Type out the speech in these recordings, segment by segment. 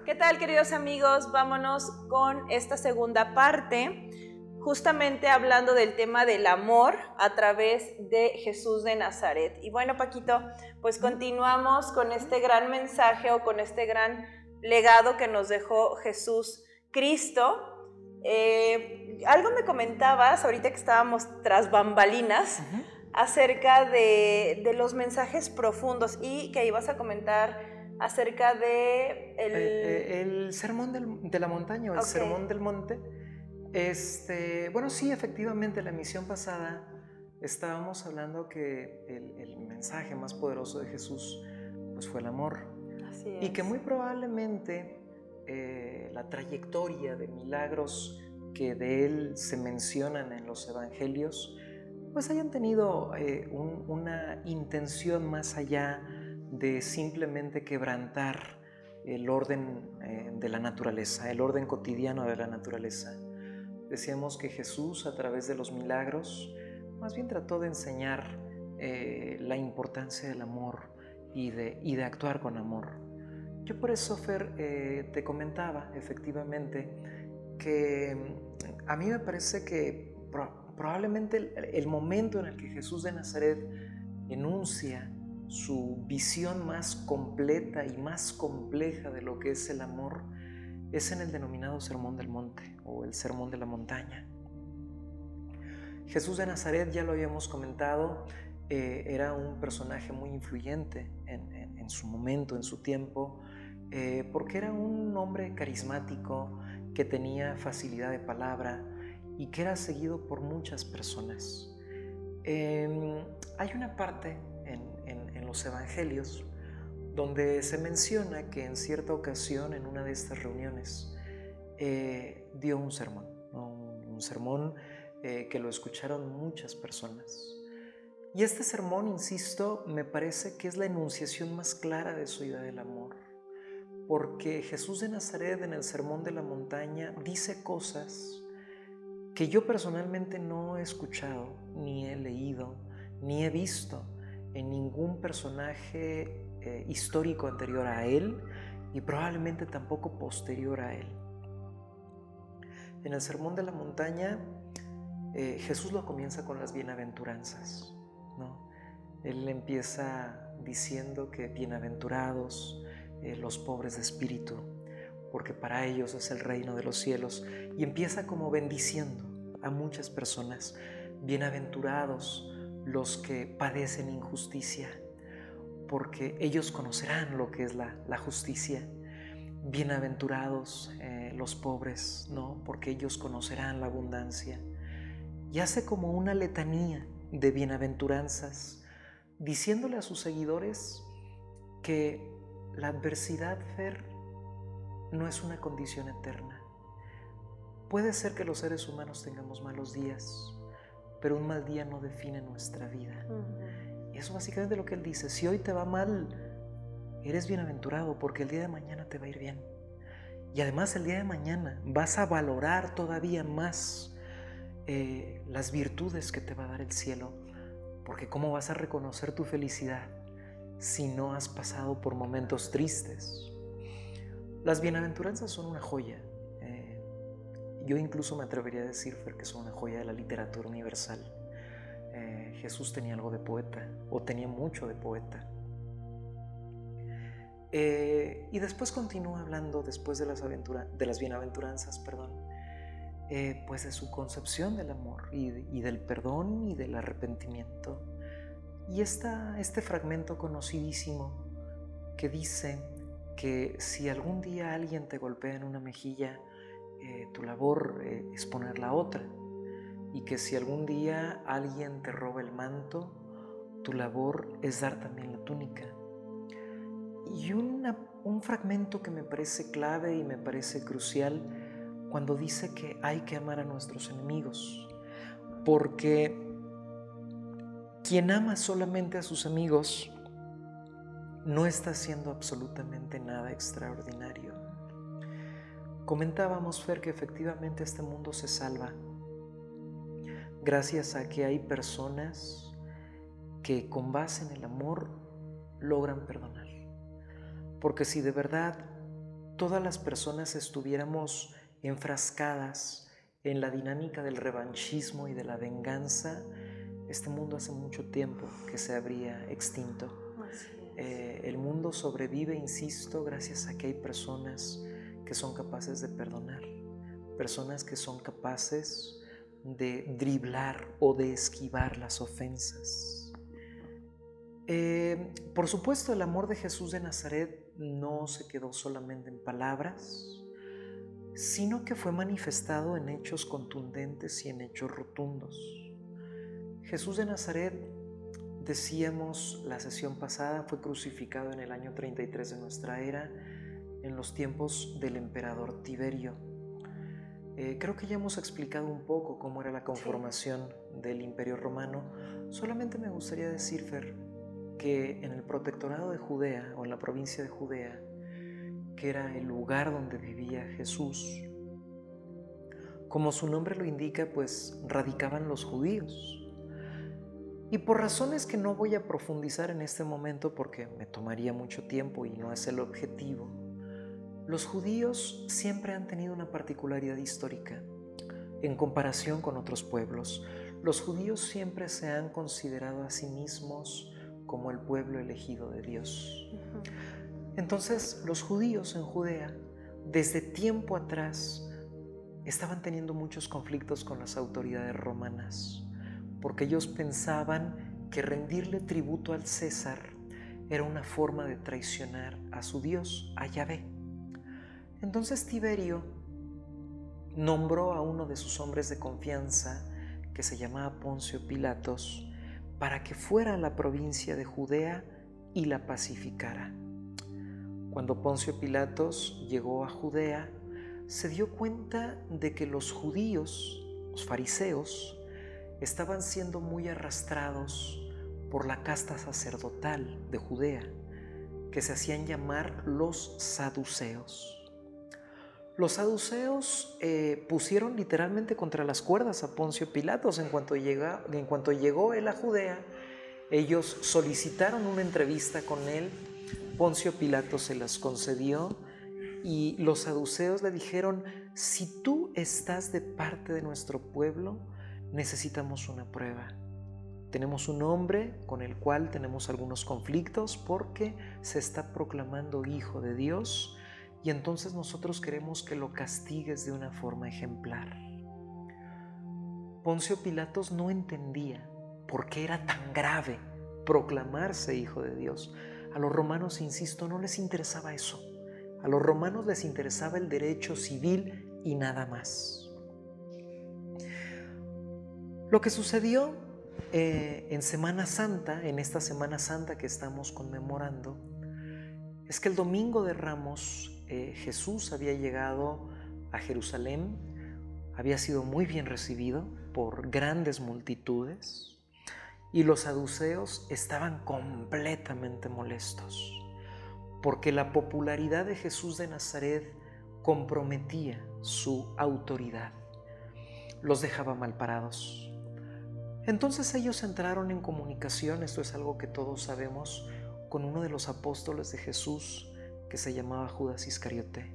¿Qué tal, queridos amigos? Vámonos con esta segunda parte, justamente hablando del tema del amor a través de Jesús de Nazaret. Y bueno, Paquito, pues continuamos con este gran mensaje o con este gran legado que nos dejó Jesús Cristo. Algo me comentabas ahorita que estábamos tras bambalinas acerca de los mensajes profundos y que ibas a comentar acerca de el sermón de la montaña o el sermón del monte. Bueno, sí, efectivamente, la emisión pasada estábamos hablando que el mensaje más poderoso de Jesús pues fue el amor. Así es. Y que muy probablemente la trayectoria de milagros que de él se mencionan en los evangelios pues hayan tenido una intención más allá de simplemente quebrantar el orden de la naturaleza, el orden cotidiano de la naturaleza. Decíamos que Jesús, a través de los milagros, más bien trató de enseñar la importancia del amor y de actuar con amor. Yo por eso, Fer, te comentaba efectivamente que a mí me parece que probablemente el momento en el que Jesús de Nazaret enuncia su visión más completa y más compleja de lo que es el amor es en el denominado Sermón del Monte o el Sermón de la Montaña. Jesús de Nazaret, ya lo habíamos comentado, era un personaje muy influyente en su momento, en su tiempo, porque era un hombre carismático que tenía facilidad de palabra y que era seguido por muchas personas. Hay una parte en los evangelios donde se menciona que en cierta ocasión en una de estas reuniones dio un sermón, ¿no? Un sermón que lo escucharon muchas personas. Y este sermón, insisto, me parece que es la enunciación más clara de su idea del amor, porque Jesús de Nazaret en el Sermón de la Montaña dice cosas que yo personalmente no he escuchado, ni he leído, ni he visto en ningún personaje histórico anterior a él y probablemente tampoco posterior a él. En el Sermón de la Montaña, Jesús lo comienza con las bienaventuranzas, ¿no? Él empieza diciendo que bienaventurados los pobres de espíritu, porque para ellos es el reino de los cielos, y empieza como bendiciendo a muchas personas. Bienaventurados los que padecen injusticia, porque ellos conocerán lo que es la justicia. Bienaventurados los pobres, ¿no? Porque ellos conocerán la abundancia. Y hace como una letanía de bienaventuranzas, diciéndole a sus seguidores que la adversidad, Fer, no es una condición eterna. Puede ser que los seres humanos tengamos malos días, pero un mal día no define nuestra vida. Y eso básicamente es lo que él dice. Si hoy te va mal, eres bienaventurado porque el día de mañana te va a ir bien. Y además el día de mañana vas a valorar todavía más las virtudes que te va a dar el cielo, porque ¿cómo vas a reconocer tu felicidad si no has pasado por momentos tristes? Las bienaventuranzas son una joya. Yo incluso me atrevería a decir, Fer, que son una joya de la literatura universal. Jesús tenía algo de poeta, o tenía mucho de poeta. Y después continúa hablando, después de las bienaventuranzas, pues de su concepción del amor y del perdón y del arrepentimiento. Y este fragmento conocidísimo que dice que si algún día alguien te golpea en una mejilla, tu labor es poner la otra, y que si algún día alguien te roba el manto, tu labor es dar también la túnica. Y un fragmento que me parece clave y me parece crucial cuando dice que hay que amar a nuestros enemigos, porque quien ama solamente a sus amigos no está haciendo absolutamente nada extraordinario. Comentábamos, Fer, que efectivamente este mundo se salva gracias a que hay personas que con base en el amor logran perdonar. Porque si de verdad todas las personas estuviéramos enfrascadas en la dinámica del revanchismo y de la venganza, este mundo hace mucho tiempo que se habría extinto. El mundo sobrevive, insisto, gracias a que hay personas que son capaces de perdonar, personas que son capaces de driblar o de esquivar las ofensas. Por supuesto, el amor de Jesús de Nazaret no se quedó solamente en palabras, sino que fue manifestado en hechos contundentes y en hechos rotundos. Jesús de Nazaret, decíamos la sesión pasada, fue crucificado en el año 33 de nuestra era, en los tiempos del emperador Tiberio. Creo que ya hemos explicado un poco cómo era la conformación del Imperio Romano. Solamente me gustaría decir, Fer, que en el protectorado de Judea, o en la provincia de Judea, que era el lugar donde vivía Jesús, como su nombre lo indica, pues radicaban los judíos. Y por razones que no voy a profundizar en este momento porque me tomaría mucho tiempo y no es el objetivo, los judíos siempre han tenido una particularidad histórica en comparación con otros pueblos. Los judíos siempre se han considerado a sí mismos como el pueblo elegido de Dios. Entonces, los judíos en Judea, desde tiempo atrás, estaban teniendo muchos conflictos con las autoridades romanas, porque ellos pensaban que rendirle tributo al César era una forma de traicionar a su Dios, a Yahvé. Entonces Tiberio nombró a uno de sus hombres de confianza, que se llamaba Poncio Pilatos, para que fuera a la provincia de Judea y la pacificara. Cuando Poncio Pilatos llegó a Judea, se dio cuenta de que los judíos, los fariseos, estaban siendo muy arrastrados por la casta sacerdotal de Judea, que se hacían llamar los saduceos. Los saduceos pusieron literalmente contra las cuerdas a Poncio Pilatos. En cuanto llegó él a Judea, ellos solicitaron una entrevista con él. Poncio Pilatos se las concedió y los saduceos le dijeron: si tú estás de parte de nuestro pueblo, necesitamos una prueba. Tenemos un hombre con el cual tenemos algunos conflictos porque se está proclamando hijo de Dios y entonces nosotros queremos que lo castigues de una forma ejemplar. Poncio Pilatos no entendía por qué era tan grave proclamarse hijo de Dios. A los romanos, insisto, no les interesaba eso. A los romanos les interesaba el derecho civil y nada más. Lo que sucedió en Semana Santa, en esta Semana Santa que estamos conmemorando, es que el Domingo de Ramos Jesús había llegado a Jerusalén, había sido muy bien recibido por grandes multitudes y los saduceos estaban completamente molestos porque la popularidad de Jesús de Nazaret comprometía su autoridad, los dejaba mal parados. Entonces ellos entraron en comunicación, esto es algo que todos sabemos, con uno de los apóstoles de Jesús que se llamaba Judas Iscariote,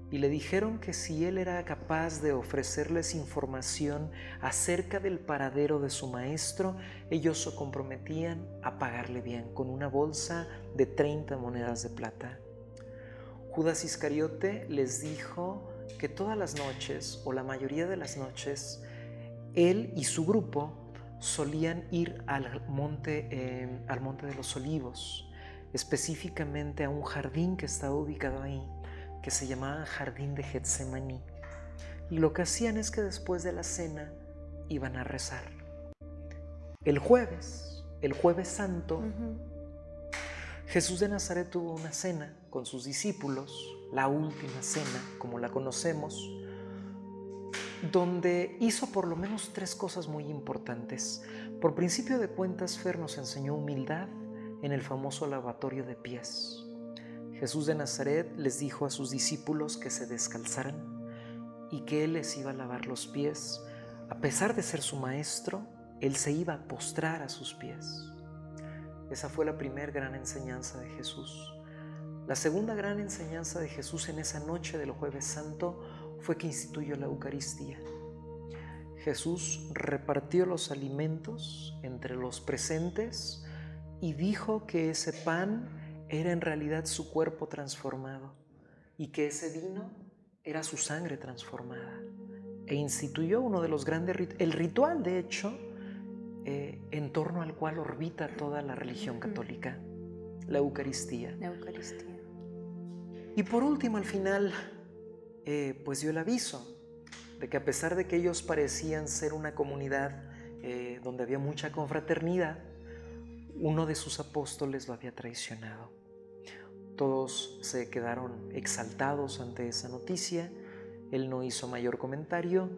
y le dijeron que si él era capaz de ofrecerles información acerca del paradero de su maestro, ellos se comprometían a pagarle bien con una bolsa de 30 monedas de plata. Judas Iscariote les dijo que todas las noches, o la mayoría de las noches, él y su grupo solían ir al monte de los Olivos, específicamente a un jardín que estaba ubicado ahí, que se llamaba Jardín de Getsemaní. Y lo que hacían es que después de la cena iban a rezar. El jueves santo, Jesús de Nazaret tuvo una cena con sus discípulos, la última cena, como la conocemos, donde hizo por lo menos 3 cosas muy importantes. Por principio de cuentas, Fer nos enseñó humildad en el famoso lavatorio de pies. Jesús de Nazaret les dijo a sus discípulos que se descalzaran y que Él les iba a lavar los pies. A pesar de ser su maestro, Él se iba a postrar a sus pies. Esa fue la primera gran enseñanza de Jesús. La segunda gran enseñanza de Jesús en esa noche del Jueves Santo fue que instituyó la Eucaristía. Jesús repartió los alimentos entre los presentes y dijo que ese pan era en realidad su cuerpo transformado y que ese vino era su sangre transformada. E instituyó uno de los grandes el ritual, de hecho, en torno al cual orbita toda la religión católica, la Eucaristía. La Eucaristía. Y por último, al final, pues dio el aviso de que a pesar de que ellos parecían ser una comunidad donde había mucha confraternidad, uno de sus apóstoles lo había traicionado. Todos se quedaron exaltados ante esa noticia. Él no hizo mayor comentario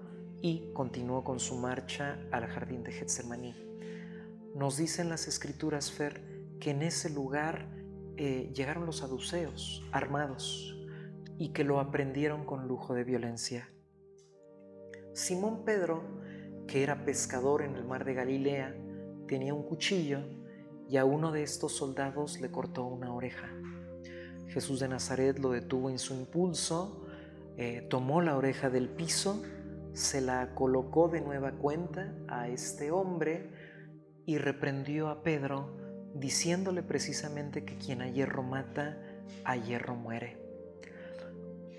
y continuó con su marcha al jardín de Getsemaní. Nos dicen las Escrituras, Fer, que en ese lugar llegaron los saduceos armados y que lo aprendieron con lujo de violencia. Simón Pedro, que era pescador en el mar de Galilea, tenía un cuchillo y a uno de estos soldados le cortó una oreja. Jesús de Nazaret lo detuvo en su impulso, tomó la oreja del piso, se la colocó de nueva cuenta a este hombre y reprendió a Pedro, diciéndole precisamente que quien a hierro mata, a hierro muere.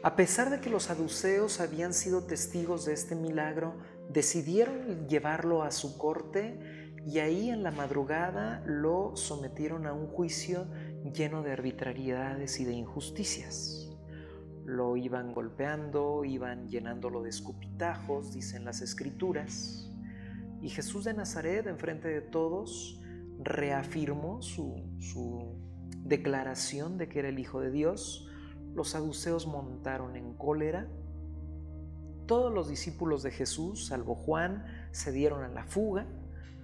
A pesar de que los saduceos habían sido testigos de este milagro, decidieron llevarlo a su corte y ahí en la madrugada lo sometieron a un juicio lleno de arbitrariedades y de injusticias. Lo iban golpeando, iban llenándolo de escupitajos, dicen las Escrituras. Y Jesús de Nazaret, enfrente de todos, reafirmó su declaración de que era el Hijo de Dios. Los saduceos montaron en cólera. Todos los discípulos de Jesús, salvo Juan, se dieron a la fuga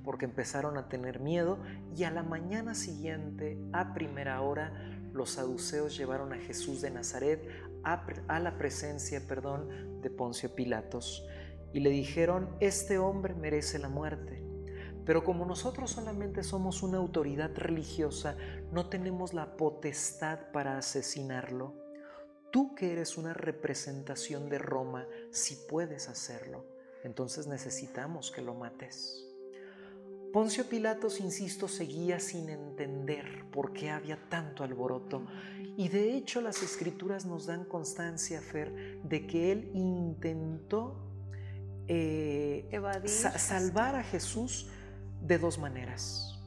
porque empezaron a tener miedo y a la mañana siguiente, a primera hora, los saduceos llevaron a Jesús de Nazaret a la presencia, de Poncio Pilatos y le dijeron: este hombre merece la muerte. Pero como nosotros solamente somos una autoridad religiosa, no tenemos la potestad para asesinarlo. Tú que eres una representación de Roma, si puedes hacerlo, entonces necesitamos que lo mates. Poncio Pilatos, insisto, seguía sin entender por qué había tanto alboroto. Y de hecho las Escrituras nos dan constancia, Fer, de que él intentó salvar a Jesús de dos maneras.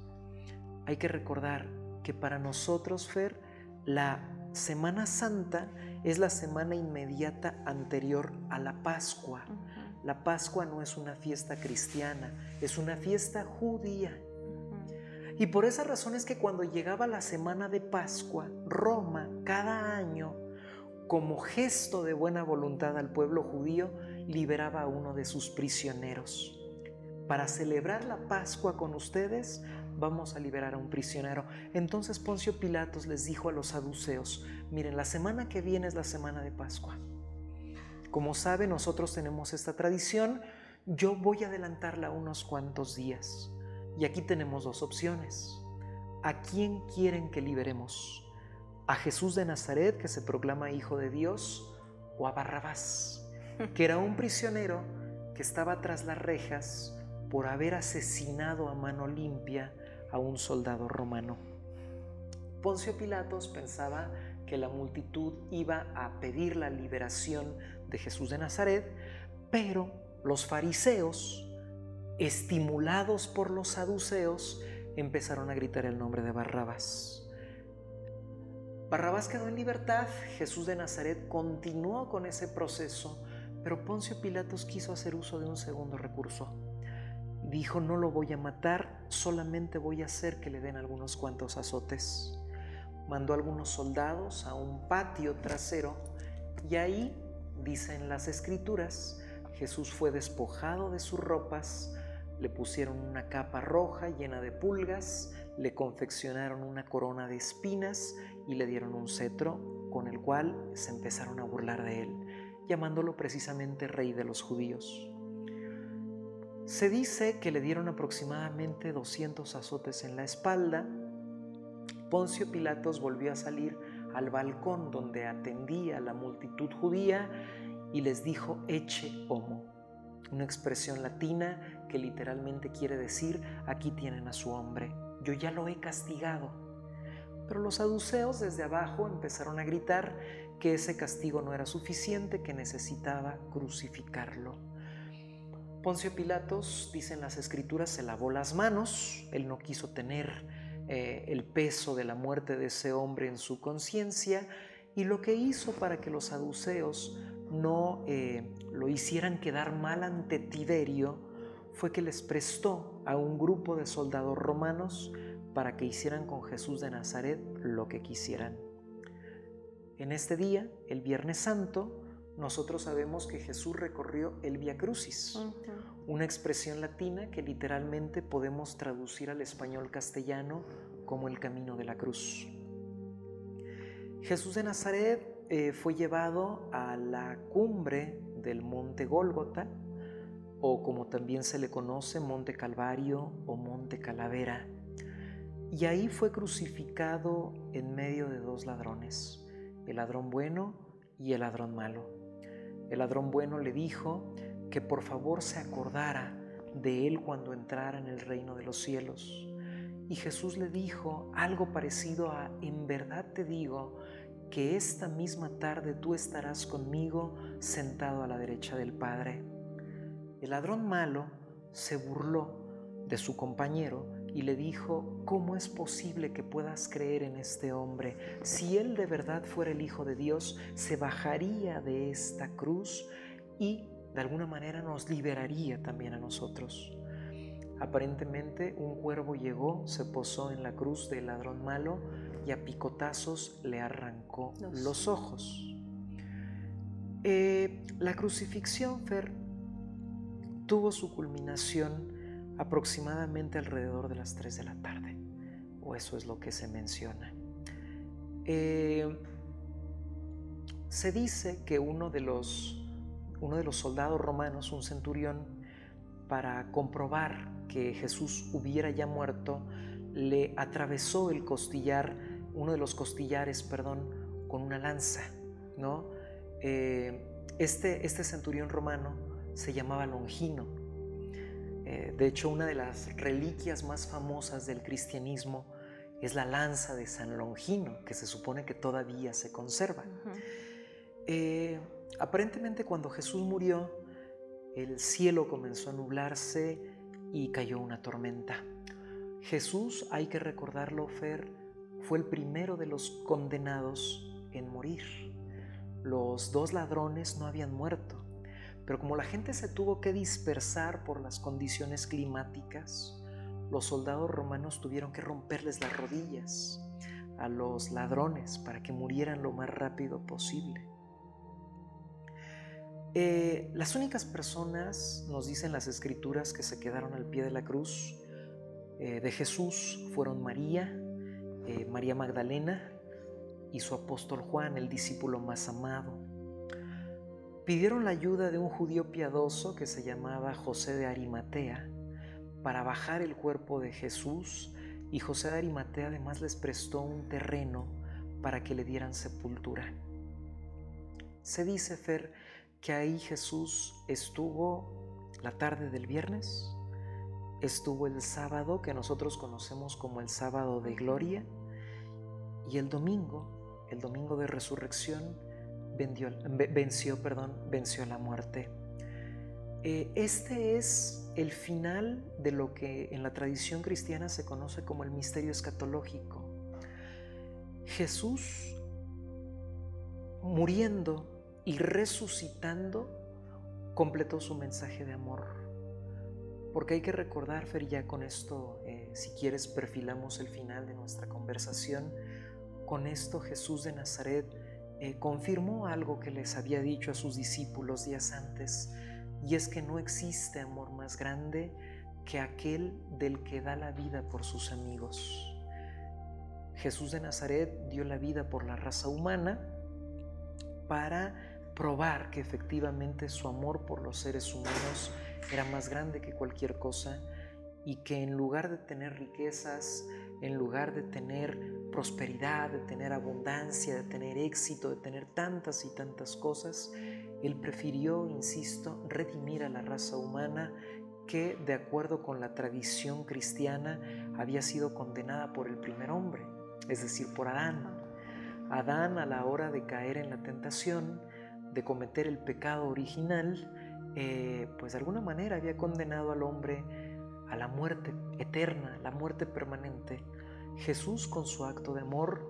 Hay que recordar que para nosotros, Fer, la Semana Santa es la semana inmediata anterior a la Pascua. La Pascua no es una fiesta cristiana, es una fiesta judía. Y por esa razón es que cuando llegaba la semana de Pascua, Roma cada año, como gesto de buena voluntad al pueblo judío, liberaba a uno de sus prisioneros. Para celebrar la Pascua con ustedes, vamos a liberar a un prisionero. Entonces Poncio Pilatos les dijo a los saduceos: miren, la semana que viene es la semana de Pascua. Como saben, nosotros tenemos esta tradición. Yo voy a adelantarla unos cuantos días. Y aquí tenemos dos opciones. ¿A quién quieren que liberemos? ¿A Jesús de Nazaret, que se proclama Hijo de Dios, o a Barrabás, que era un prisionero que estaba tras las rejas por haber asesinado a mano limpia a un soldado romano? Poncio Pilatos pensaba que la multitud iba a pedir la liberación de Jesús de Nazaret, pero los fariseos, estimulados por los saduceos, empezaron a gritar el nombre de Barrabás. Barrabás quedó en libertad. Jesús de Nazaret continuó con ese proceso, pero Poncio Pilatos quiso hacer uso de un segundo recurso. Dijo: no lo voy a matar, solamente voy a hacer que le den algunos cuantos azotes. Mandó a algunos soldados a un patio trasero y ahí, dicen las Escrituras, Jesús fue despojado de sus ropas, le pusieron una capa roja llena de pulgas, le confeccionaron una corona de espinas y le dieron un cetro con el cual se empezaron a burlar de él, llamándolo precisamente Rey de los Judíos. Se dice que le dieron aproximadamente 200 azotes en la espalda. Poncio Pilatos volvió a salir al balcón donde atendía a la multitud judía y les dijo ecce homo, una expresión latina que literalmente quiere decir aquí tienen a su hombre, yo ya lo he castigado. Pero los saduceos desde abajo empezaron a gritar que ese castigo no era suficiente, que necesitaba crucificarlo. Poncio Pilatos, dicen las escrituras, se lavó las manos, él no quiso tener el peso de la muerte de ese hombre en su conciencia, y lo que hizo para que los saduceos no lo hicieran quedar mal ante Tiberio fue que les prestó a un grupo de soldados romanos para que hicieran con Jesús de Nazaret lo que quisieran. En este día, el Viernes Santo, nosotros sabemos que Jesús recorrió el Vía Crucis, una expresión latina que literalmente podemos traducir al español castellano como el camino de la cruz. Jesús de Nazaret fue llevado a la cumbre del monte Gólgota, o como también se le conoce, Monte Calvario o Monte Calavera. Y ahí fue crucificado en medio de dos ladrones, el ladrón bueno y el ladrón malo. El ladrón bueno le dijo que por favor se acordara de él cuando entrara en el reino de los cielos. Y Jesús le dijo algo parecido a: en verdad te digo que esta misma tarde tú estarás conmigo sentado a la derecha del Padre. El ladrón malo se burló de su compañero y le dijo: ¿cómo es posible que puedas creer en este hombre? Si él de verdad fuera el Hijo de Dios, se bajaría de esta cruz y de alguna manera nos liberaría también a nosotros. Aparentemente un cuervo llegó, se posó en la cruz del ladrón malo y a picotazos le arrancó los ojos. La crucifixión, Fer, tuvo su culminación aproximadamente alrededor de las 3 de la tarde, o eso es lo que se menciona. Se dice que uno de los soldados romanos, un centurión, para comprobar que Jesús hubiera ya muerto, le atravesó el costillar, uno de los costillares, con una lanza, ¿no? Este centurión romano se llamaba Longino. De hecho, una de las reliquias más famosas del cristianismo es la lanza de San Longino, que se supone que todavía se conserva. Aparentemente, cuando Jesús murió, el cielo comenzó a nublarse y cayó una tormenta. Jesús, hay que recordarlo, Fer, fue el primero de los condenados en morir. Los dos ladrones no habían muerto. Pero como la gente se tuvo que dispersar por las condiciones climáticas, los soldados romanos tuvieron que romperles las rodillas a los ladrones para que murieran lo más rápido posible. Las únicas personas, nos dicen las escrituras, que se quedaron al pie de la cruz de Jesús fueron María Magdalena y su apóstol Juan, el discípulo más amado. Pidieron la ayuda de un judío piadoso que se llamaba José de Arimatea para bajar el cuerpo de Jesús, y José de Arimatea además les prestó un terreno para que le dieran sepultura. Se dice, Fer, que ahí Jesús estuvo la tarde del viernes, estuvo el sábado, que nosotros conocemos como el sábado de gloria, y el domingo de resurrección, venció la muerte. Este es el final de lo que en la tradición cristiana se conoce como el misterio escatológico. Jesús muriendo y resucitando completó su mensaje de amor. Porque hay que recordar, Fer, ya con esto, si quieres, perfilamos el final de nuestra conversación. Con esto Jesús de Nazaret confirmó algo que les había dicho a sus discípulos días antes, y es que no existe amor más grande que aquel del que da la vida por sus amigos. Jesús de Nazaret dio la vida por la raza humana para probar que efectivamente su amor por los seres humanos era más grande que cualquier cosa, y que en lugar de tener riquezas, en lugar de tener prosperidad, de tener abundancia, de tener éxito, de tener tantas y tantas cosas, Él prefirió, insisto, redimir a la raza humana que, de acuerdo con la tradición cristiana, había sido condenada por el primer hombre, es decir, por Adán. Adán, a la hora de caer en la tentación, de cometer el pecado original, pues de alguna manera había condenado al hombre a la muerte eterna, la muerte permanente. Jesús, con su acto de amor,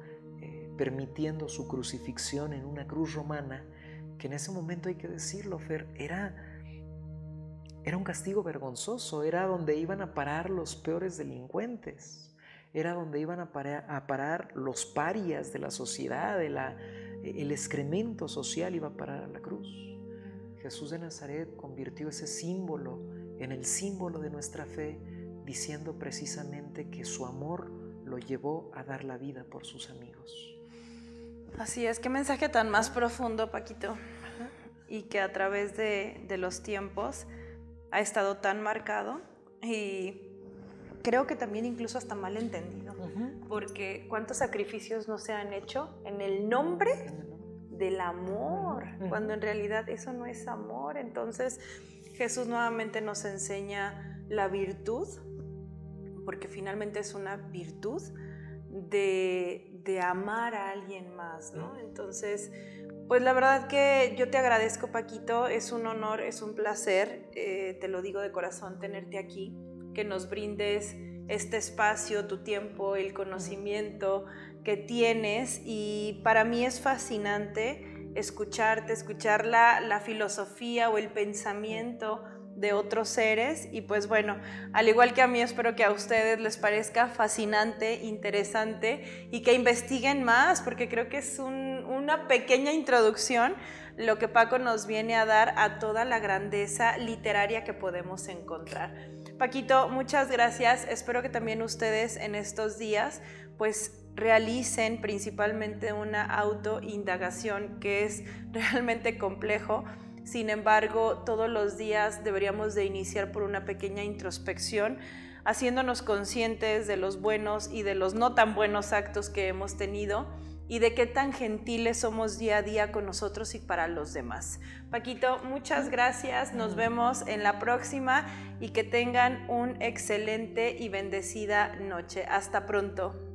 permitiendo su crucifixión en una cruz romana, que en ese momento, hay que decirlo, Fer, era un castigo vergonzoso, era donde iban a parar los peores delincuentes, era donde iban a parar los parias de la sociedad, el excremento social iba a parar a la cruz. Jesús de Nazaret convirtió ese símbolo en el símbolo de nuestra fe, diciendo precisamente que su amor lo llevó a dar la vida por sus amigos. Así es, qué mensaje tan más profundo, Paquito, y que a través de los tiempos ha estado tan marcado y creo que también incluso hasta mal entendido, porque cuántos sacrificios no se han hecho en el nombre del amor, cuando en realidad eso no es amor. Entonces Jesús nuevamente nos enseña la virtud, porque finalmente es una virtud de amar a alguien más, ¿no? Entonces, pues la verdad que yo te agradezco, Paquito, es un honor, es un placer, te lo digo de corazón, tenerte aquí, que nos brindes este espacio, tu tiempo, el conocimiento que tienes, y para mí es fascinante escuchar la filosofía o el pensamiento de otros seres, y pues bueno, al igual que a mí, espero que a ustedes les parezca fascinante, interesante y que investiguen más, porque creo que es una pequeña introducción lo que Paco nos viene a dar a toda la grandeza literaria que podemos encontrar. Paquito, muchas gracias. Espero que también ustedes en estos días pues realicen principalmente una autoindagación, que es realmente complejo. Sin embargo, todos los días deberíamos de iniciar por una pequeña introspección, haciéndonos conscientes de los buenos y de los no tan buenos actos que hemos tenido y de qué tan gentiles somos día a día con nosotros y para los demás. Paquito, muchas gracias, nos vemos en la próxima y que tengan una excelente y bendecida noche. Hasta pronto.